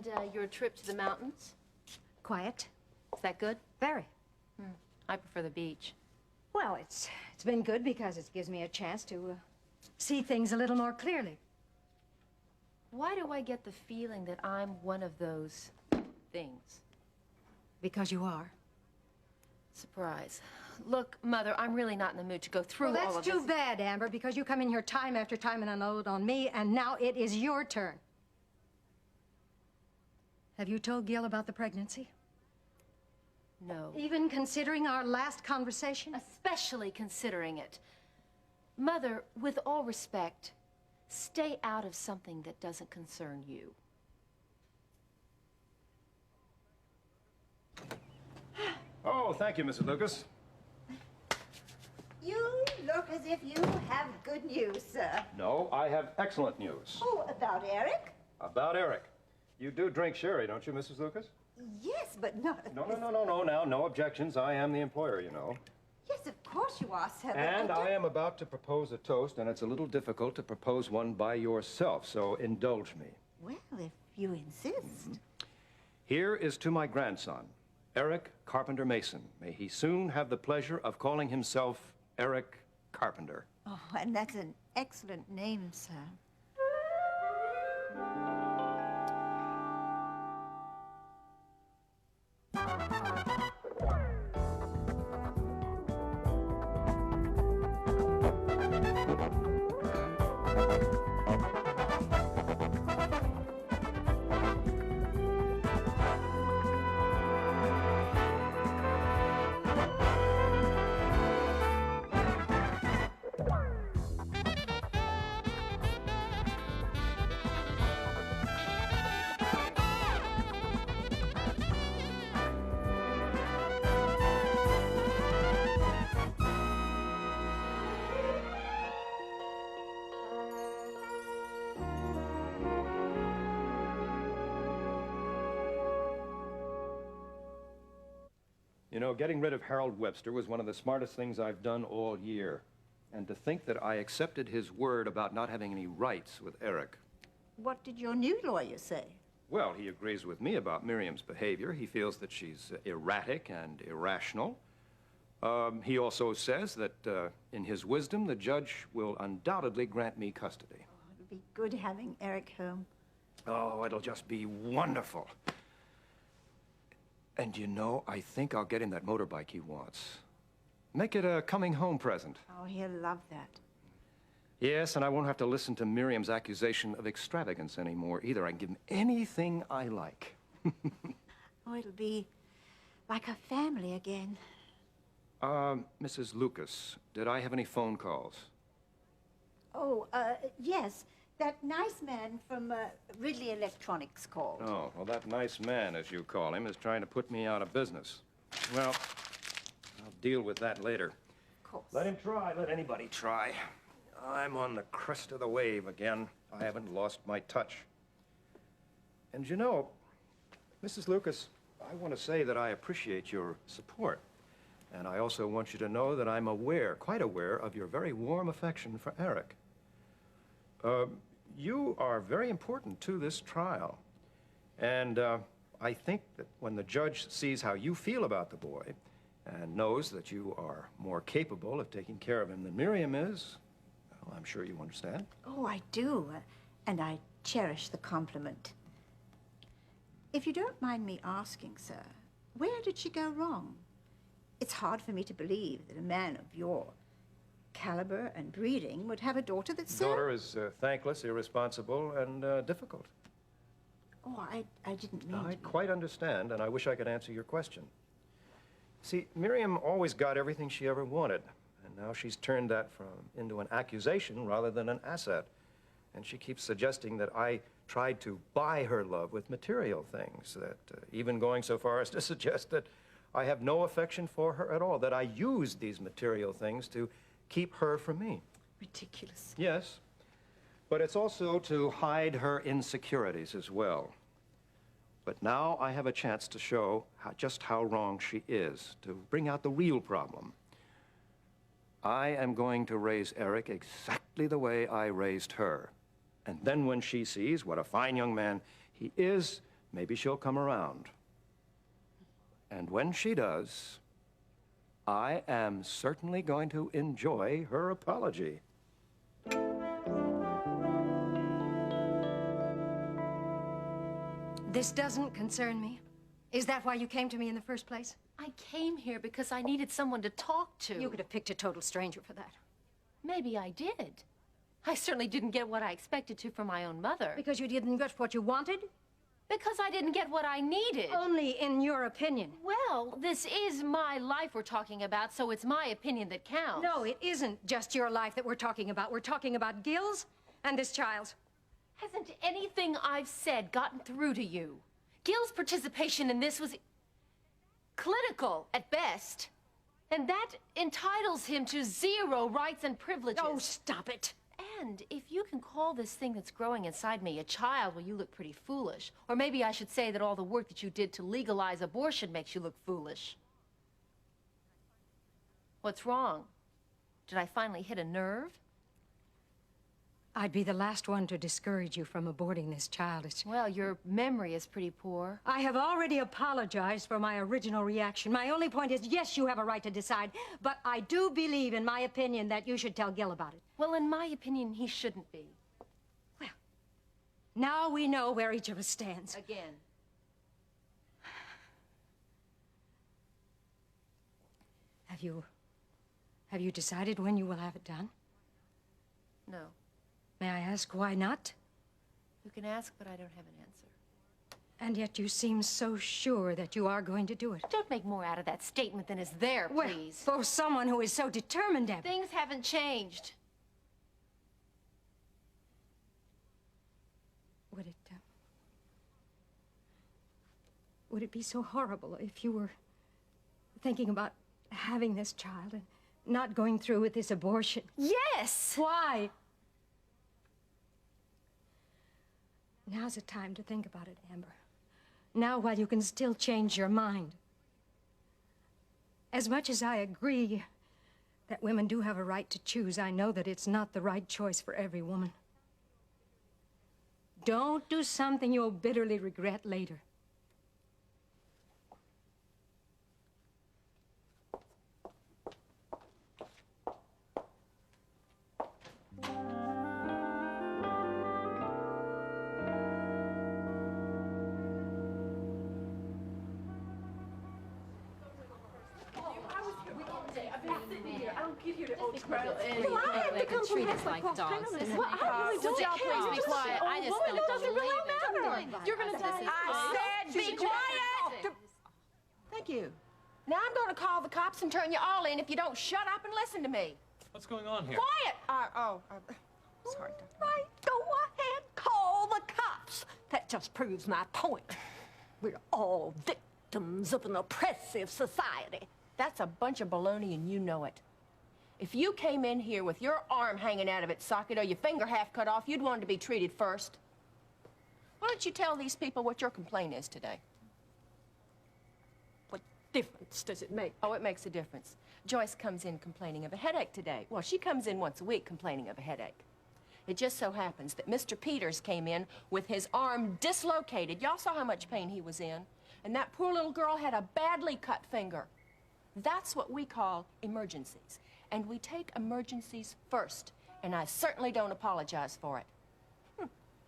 And your trip to the mountains? Quiet. Is that good? Very. I prefer the beach. Well, it's been good because it gives me a chance to see things a little more clearly. Why do I get the feeling that I'm one of those things? Because you are. Surprise. Look, Mother, I'm really not in the mood to go through Well, all of that's this. too bad, Amber, because you come in here time after time and unload on me, and now it is your turn. Have you told Gil about the pregnancy? No. Even considering our last conversation? Especially considering it. Mother, with all respect, stay out of something that doesn't concern you. Oh, thank you, Mrs. Lucas. You look as if you have good news, sir. No, I have excellent news. Oh, about Eric? About Eric. You do drink sherry, don't you, Mrs. Lucas? Yes, but not... No, now, no objections. I am the employer, you know. Yes, of course you are, sir. And I am about to propose a toast, and it's a little difficult to propose one by yourself, so indulge me. Well, if you insist. Here is to my grandson, Eric Carpenter Mason. May he soon have the pleasure of calling himself Eric Carpenter. Oh, and that's an excellent name, sir. You know, getting rid of Harold Webster was one of the smartest things I've done all year. And to think that I accepted his word about not having any rights with Eric. What did your new lawyer say? Well, he agrees with me about Miriam's behavior. He feels that she's erratic and irrational. He also says that, in his wisdom, the judge will undoubtedly grant me custody. Oh, it'll be good having Eric home. Oh, it'll just be wonderful. And you know, I think I'll get him that motorbike he wants. Make it a coming home present. Oh, he'll love that. Yes, and I won't have to listen to Miriam's accusation of extravagance anymore either. I can give him anything I like. Oh, it'll be like a family again. Mrs. Lucas, did I have any phone calls? Oh, yes. That nice man from Ridley Electronics called. Oh, well, that nice man, as you call him, is trying to put me out of business. Well, I'll deal with that later. Of course. Let him try. Let anybody try. I'm on the crest of the wave again. I haven't lost my touch. And you know, Mrs. Lucas, I want to say that I appreciate your support. And I also want you to know that I'm aware, quite aware, of your very warm affection for Eric. You are very important to this trial. And I think that when the judge sees how you feel about the boy and knows that you are more capable of taking care of him than Miriam is, well, I'm sure you understand. Oh, I do. And I cherish the compliment. If you don't mind me asking, sir, where did she go wrong? It's hard for me to believe that a man of your caliber and breeding would have a daughter that's so... Daughter is thankless, irresponsible, and difficult. Oh, I didn't mean I to... quite understand, and I wish I could answer your question. See, Miriam always got everything she ever wanted, and now she's turned that into an accusation rather than an asset. And she keeps suggesting that I tried to buy her love with material things, that even going so far as to suggest that I have no affection for her at all, that I used these material things to keep her from me. Ridiculous. Yes, but it's also to hide her insecurities as well. But now I have a chance to show just how wrong she is, to bring out the real problem. I am going to raise Eric exactly the way I raised her. And then when she sees what a fine young man he is, maybe she'll come around. And when she does, I am certainly going to enjoy her apology. This doesn't concern me. Is that why you came to me in the first place? I came here because I needed someone to talk to. You could have picked a total stranger for that. Maybe I did. I certainly didn't get what I expected to from my own mother. Because you didn't get what you wanted? Because I didn't get what I needed. Only in your opinion. Well, this is my life we're talking about, so it's my opinion that counts. No, it isn't just your life that we're talking about. We're talking about Gil's and this child's. Hasn't anything I've said gotten through to you? Gil's participation in this was clinical at best. And that entitles him to 0 rights and privileges. Oh, stop it. And if you can call this thing that's growing inside me a child, well, you look pretty foolish. Or maybe I should say that all the work that you did to legalize abortion makes you look foolish. What's wrong? Did I finally hit a nerve? I'd be the last one to discourage you from aborting this child. Well, your memory is pretty poor. I have already apologized for my original reaction. My only point is, yes, you have a right to decide, but I do believe, in my opinion, that you should tell Gil about it. Well, in my opinion, he shouldn't be. Well, now we know where each of us stands. Again. Have you decided when you will have it done? No. May I ask why not? You can ask, but I don't have an answer. And yet you seem so sure that you are going to do it. Don't make more out of that statement than is there, Well, please. for someone who is so determined, Abby. Things haven't changed. Would it be so horrible if you were thinking about having this child and not going through with this abortion? Yes! Why? Now's the time to think about it, Amber. Now, while you can still change your mind. As much as I agree that women do have a right to choose, I know that it's not the right choice for every woman. Don't do something you'll bitterly regret later. They could treat us like dogs. Would y'all please be quiet? I just don't believe it. You're gonna die. I said be quiet! Thank you. Now I'm going to call the cops and turn you all in if you don't shut up and listen to me. What's going on here? Quiet! Sorry, Dr. Right, go ahead, call the cops. That just proves my point. We're all victims of an oppressive society. That's a bunch of baloney and you know it. If you came in here with your arm hanging out of its socket or your finger half cut off, you'd want to be treated first. Why don't you tell these people what your complaint is today? What difference does it make? Oh, it makes a difference. Joyce comes in complaining of a headache today. Well, she comes in once a week complaining of a headache. It just so happens that Mr. Peters came in with his arm dislocated. Y'all saw how much pain he was in. And that poor little girl had a badly cut finger. That's what we call emergencies. And we take emergencies first. And I certainly don't apologize for it.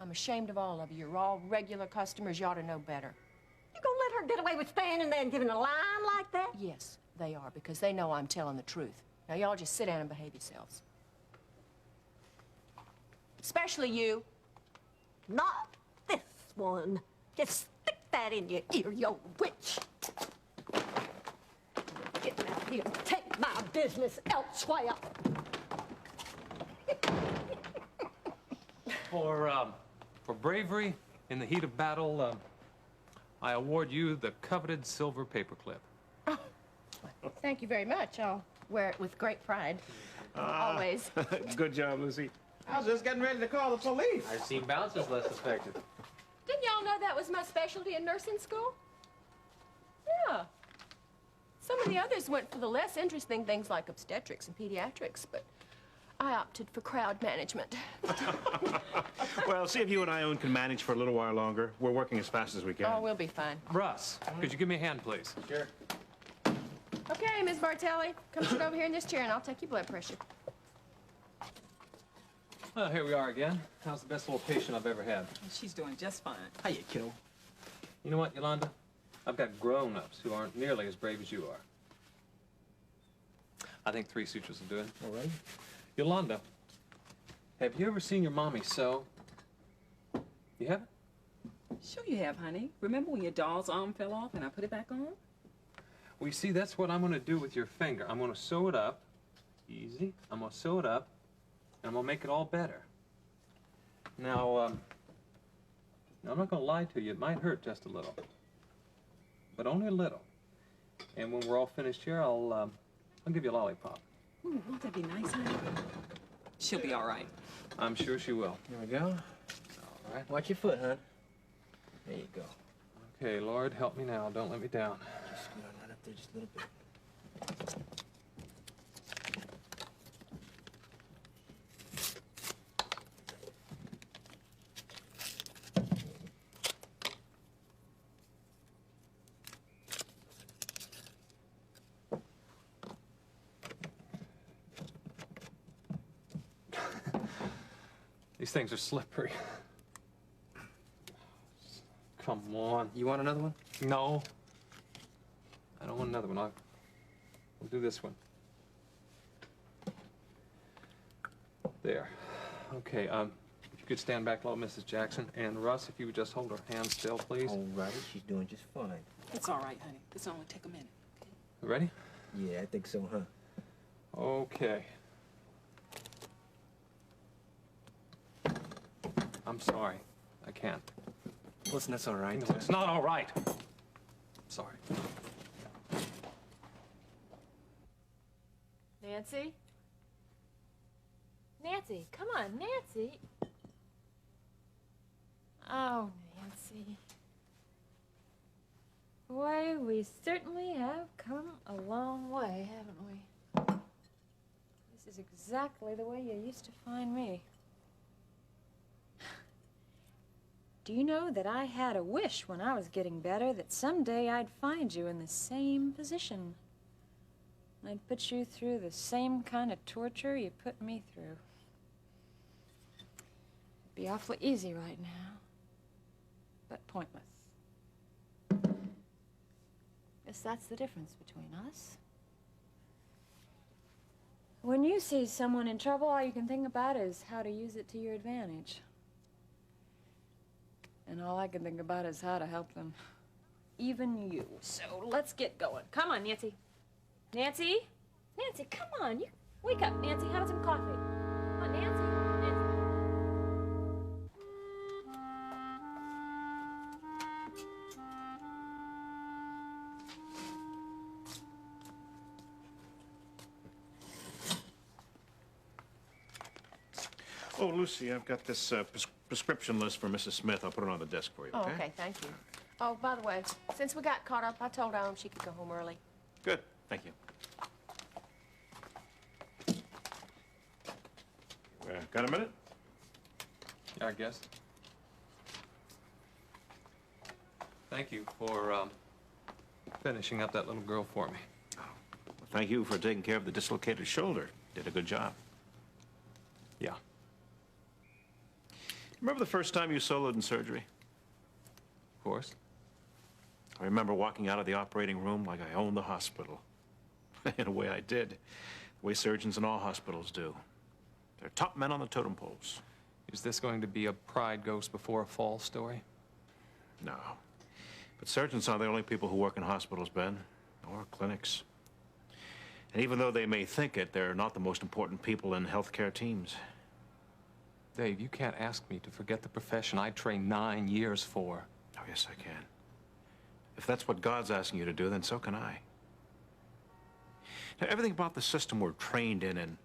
I'm ashamed of all of you. You're all regular customers. You ought to know better. You gonna let her get away with standing there and giving a line like that? Yes, they are, because they know I'm telling the truth. Now, y'all just sit down and behave yourselves. Especially you. Not this one. Just stick that in your ear, you old witch. Get out here and take my business elsewhere. For bravery in the heat of battle, I award you the coveted silver paperclip. Thank you very much. I'll wear it with great pride. Always. Good job, Lucy. I was just getting ready to call the police. I've seen bouncers less effective. Didn't y'all know that was my specialty in nursing school? Yeah. Some of the others went for the less interesting things like obstetrics and pediatrics, but I opted for crowd management. Well, see if you and Ione can manage for a little while longer. We're working as fast as we can. Oh, we'll be fine. Russ, could you give me a hand, please? Sure. Okay, Miss Bartelli, come sit over here in this chair and I'll take your blood pressure. Well, here we are again. How's the best little patient I've ever had? She's doing just fine. Hiya, kiddo. You know what, Yolanda? I've got grown-ups who aren't nearly as brave as you are. I think 3 sutures will do it. All right. Yolanda, have you ever seen your mommy sew? You haven't? Sure you have, honey. Remember when your doll's arm fell off and I put it back on? Well, you see, that's what I'm going to do with your finger. I'm going to sew it up. Easy. I'm going to sew it up, and I'm going to make it all better. Now, I'm not going to lie to you. It might hurt just a little. But only a little. And when we're all finished here, I'll give you a lollipop. Ooh, won't that be nice, honey? She'll be all right. I'm sure she will. There we go. All right. Watch your foot, hon. There you go. Okay, Lord, help me now. Don't let me down. Just scoot on right up there just a little bit. These things are slippery. Come on. You want another one? No. I don't want another one. We'll do this one. There. Okay, if you could stand back low, Mrs. Jackson. And Russ, if you would just hold her hand still, please. All righty, she's doing just fine. It's all right, honey. This will only take a minute. Ready? Yeah, I think so, huh? Okay. I'm sorry. I can't. Listen, that's all right. No, it's not all right. Sorry. Nancy? Nancy, come on, Nancy. Oh, Nancy. Boy, we certainly have come a long way, haven't we? This is exactly the way you used to find me. Do you know that I had a wish when I was getting better that someday I'd find you in the same position? I'd put you through the same kind of torture you put me through. It'd be awfully easy right now, but pointless. Guess that's the difference between us. When you see someone in trouble, all you can think about is how to use it to your advantage. And all I can think about is how to help them. Even you. So let's get going. Come on, Nancy. Nancy? Nancy, come on. You wake up, Nancy. Have some coffee. Come on, Nancy. Oh, Lucy, I've got this prescription list for Mrs. Smith. I'll put it on the desk for you, Oh, okay? okay, thank you. Oh, by the way, since we got caught up, I told Ione she could go home early. Good, thank you. Got a minute? Yeah, I guess. Thank you for finishing up that little girl for me. Well, thank you for taking care of the dislocated shoulder. Did a good job. Yeah. Remember the first time you soloed in surgery? Of course. I remember walking out of the operating room like I owned the hospital. In a way, I did. The way surgeons in all hospitals do. They're top men on the totem poles. Is this going to be a pride goes before a fall story? No. But surgeons aren't the only people who work in hospitals, Ben, or clinics. And even though they may think it, they're not the most important people in healthcare teams. Dave, you can't ask me to forget the profession I trained 9 years for. Oh, yes, I can. If that's what God's asking you to do, then so can I. Now, everything about the system we're trained in and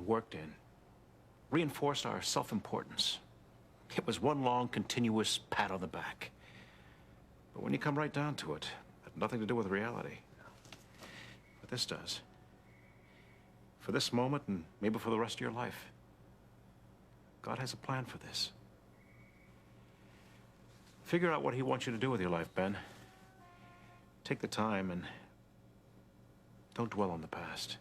worked in reinforced our self-importance. It was one long, continuous pat on the back. But when you come right down to it, it had nothing to do with reality. But this does. For this moment and maybe for the rest of your life. God has a plan for this. Figure out what he wants you to do with your life, Ben. Take the time and don't dwell on the past.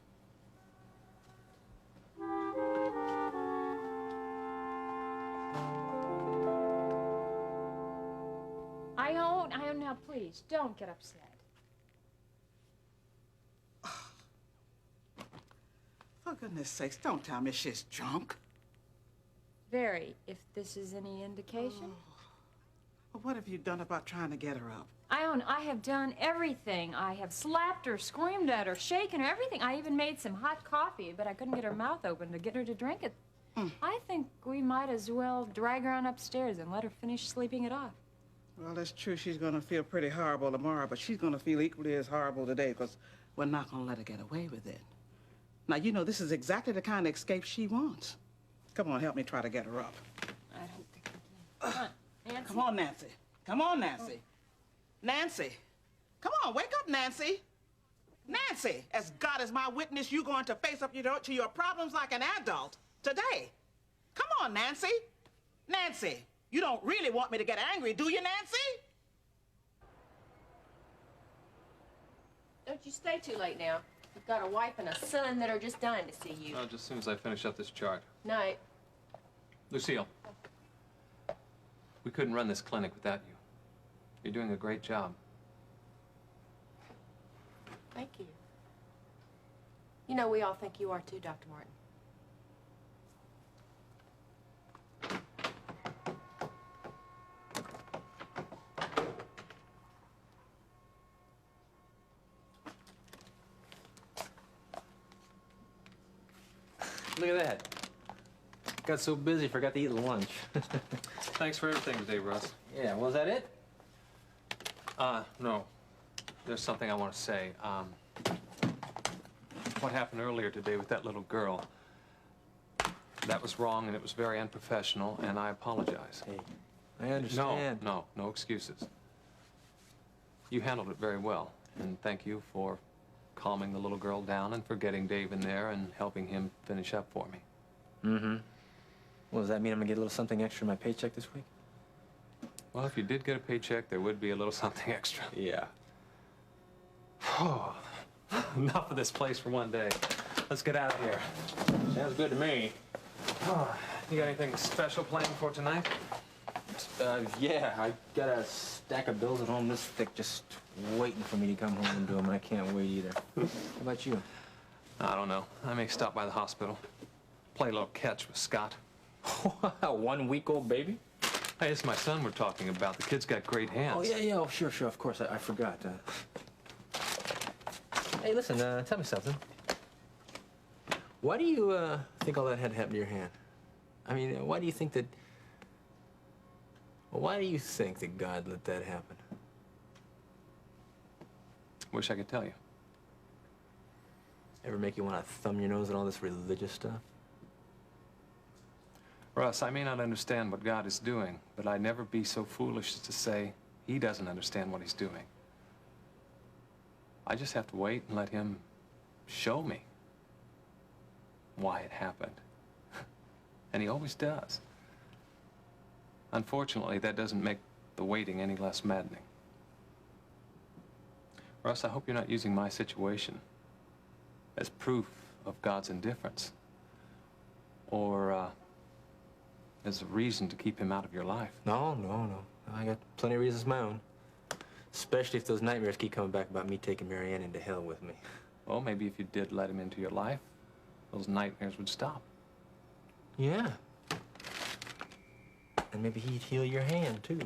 Ione, now please, don't get upset. For goodness sakes, don't tell me she's drunk. Very, if this is any indication. Well, what have you done about trying to get her up? Ione, I have done everything. I have slapped her, screamed at her, shaken her, everything. I even made some hot coffee, but I couldn't get her mouth open to get her to drink it. I think we might as well drag her on upstairs and let her finish sleeping it off. Well, it's true she's gonna feel pretty horrible tomorrow, but she's gonna feel equally as horrible today because we're not gonna let her get away with it. Now, you know, this is exactly the kind of escape she wants. Come on, help me try to get her up. I don't think we can. Come on, Nancy. Come on, Nancy. Come on, Nancy. Nancy. Come on, wake up, Nancy. Nancy, as God is my witness, you're going to face up to your problems like an adult today. Come on, Nancy. Nancy, you don't really want me to get angry, do you, Nancy? Don't you stay too late now. You've got a wife and a son that are just dying to see you. Oh, just as soon as I finish up this chart. Night. Lucille, we couldn't run this clinic without you. You're doing a great job. Thank you. You know, we all think you are too, Dr. Martin. Look at that. Got so busy, forgot to eat lunch. Thanks for everything today, Russ. Yeah, was that it? No. There's something I want to say. What happened earlier today with that little girl, that was wrong and it was very unprofessional, and I apologize. Hey, I understand. No excuses. You handled it very well, and thank you for calming the little girl down and for getting Dave in there and helping him finish up for me. Mm-hmm. Well, does that mean I'm gonna get a little something extra in my paycheck this week? Well, if you did get a paycheck, there would be a little something extra. Yeah. Enough of this place for one day. Let's get out of here. Sounds good to me. You got anything special planned for tonight? Yeah, I got a stack of bills at home this thick just waiting for me to come home and do them. I can't wait either. How about you? I don't know. I may stop by the hospital. Play a little catch with Scott. 1 week old baby? Hey, it's my son we're talking about. The kid's got great hands. Oh, yeah, oh, sure, of course. I forgot. Hey, listen, tell me something. Why do you think all that had to happen to your hand? I mean, why do you think that... Well, why do you think that God let that happen? Wish I could tell you. Ever make you want to thumb your nose at all this religious stuff? Russ, I may not understand what God is doing, but I'd never be so foolish as to say he doesn't understand what he's doing. I just have to wait and let him show me why it happened. And he always does. Unfortunately, that doesn't make the waiting any less maddening. Russ, I hope you're not using my situation as proof of God's indifference or as a reason to keep him out of your life. No. I got plenty of reasons of my own. Especially if those nightmares keep coming back about me taking Mary Ann into hell with me. Well, maybe if you did let him into your life, those nightmares would stop. Yeah. And maybe he'd heal your hand, too.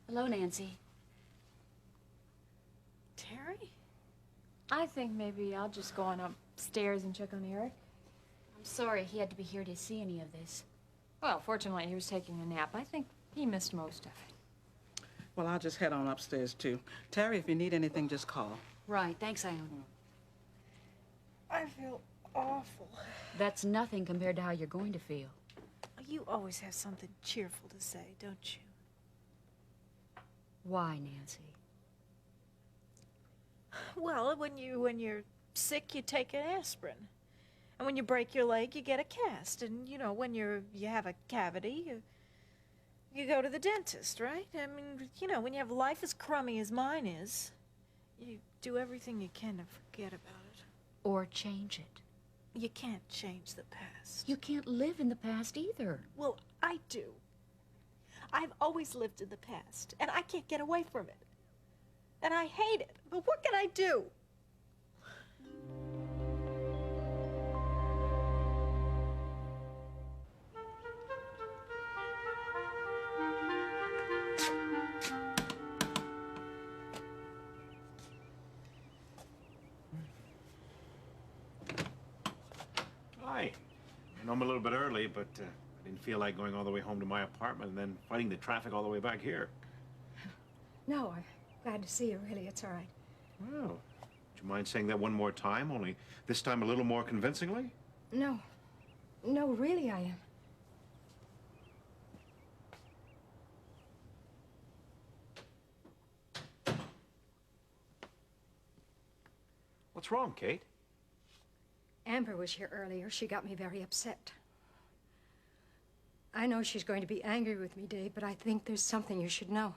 Hello, Nancy. Terry? I think maybe I'll just go on upstairs and check on Eric. I'm sorry he had to be here to see any of this. Well, fortunately, he was taking a nap. I think he missed most of it. Well, I'll just head on upstairs, too. Terry, if you need anything, just call. Right, thanks, Ione. I feel awful. That's nothing compared to how you're going to feel. You always have something cheerful to say, don't you? Why, Nancy? Well, when you're sick, you take an aspirin. And when you break your leg, you get a cast. And, you know, when you have a cavity, you go to the dentist, right? I mean, you know, when you have life as crummy as mine is, you do everything you can to forget about it. Or change it. You can't change the past. You can't live in the past either. Well, I do. I've always lived in the past, and I can't get away from it. And I hate it, but what can I do? Hi. I know I'm a little bit early, but I didn't feel like going all the way home to my apartment and then fighting the traffic all the way back here. No, I'm glad to see you, really. It's all right. Well, would you mind saying that one more time, only this time a little more convincingly? No. No, really, I am. What's wrong, Kate? Amber was here earlier. She got me very upset. I know she's going to be angry with me, Dave, but I think there's something you should know.